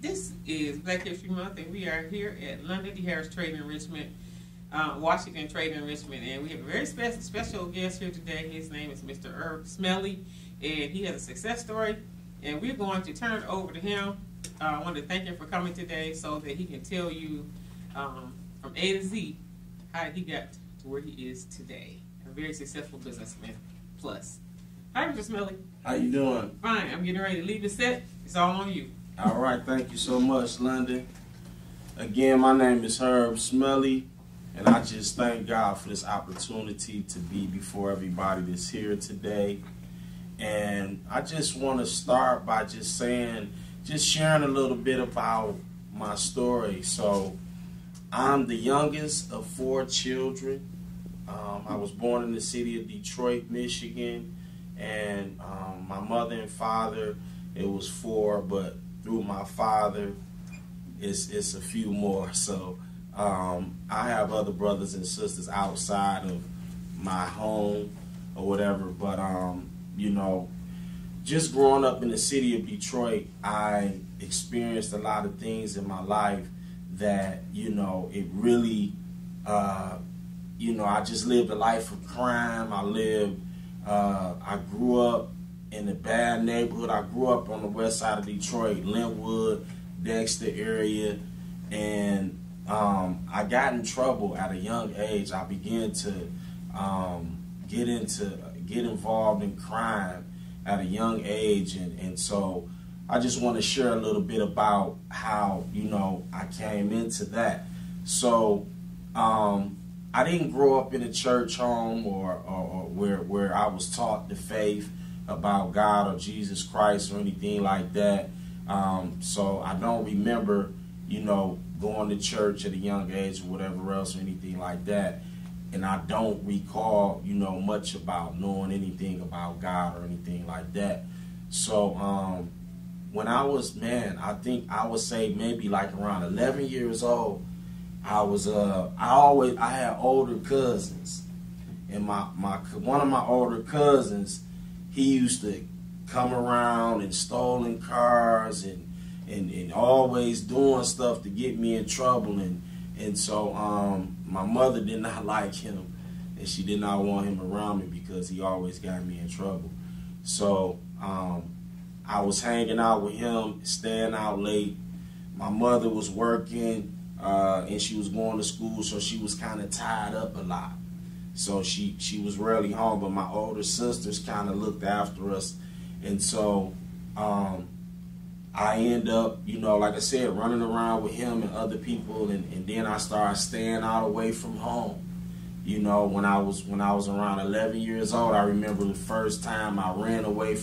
This is Black History Month, and we are here at London, the Harris Trade and Enrichment, Washington Trade and Enrichment, and we have a very special guest here today. His name is Mr. Herb Smelly, and he has a success story, and we're going to turn it over to him. I want to thank him for coming today so that he can tell you from A to Z how he got to where he is today. A very successful businessman, plus. Hi, Mr. Smelly. How you doing? Fine. I'm getting ready to leave the set. It's all on you. All right. Thank you so much, London. Again, my name is Herb Smelly, and I just thank God for this opportunity to be before everybody that's here today. And I just want to start by just sharing a little bit about my story. So, I'm the youngest of 4 children. I was born in the city of Detroit, Michigan, and my mother and father, it was 4, but through my father, it's a few more. So I have other brothers and sisters outside of my home or whatever, but you know, just growing up in the city of Detroit, I experienced a lot of things in my life that, you know, it really, you know, I just lived a life of crime. I grew up in a bad neighborhood. I grew up on the west side of Detroit, Linwood, Dexter area, and I got in trouble at a young age. I began to get involved in crime at a young age, and so I just want to share a little bit about how, you know, I came into that. So I didn't grow up in a church home or where I was taught the faith about God or Jesus Christ or anything like that. So I don't remember, you know, going to church at a young age or whatever else or anything like that. And I don't recall, you know, much about knowing anything about God or anything like that. So when I was, I think I would say maybe like around 11 years old, I had older cousins, and one of my older cousins, he used to come around and stolen cars and always doing stuff to get me in trouble, and so my mother did not like him, and she did not want him around me because he always got me in trouble. So I was hanging out with him, staying out late. My mother was working, and she was going to school, so she was kind of tied up a lot. So she was rarely home, but my older sisters kind of looked after us. And so I end up, you know, like I said, running around with him and other people, and then I started staying out away from home. You know, when I was around 11 years old, I remember the first time I ran away from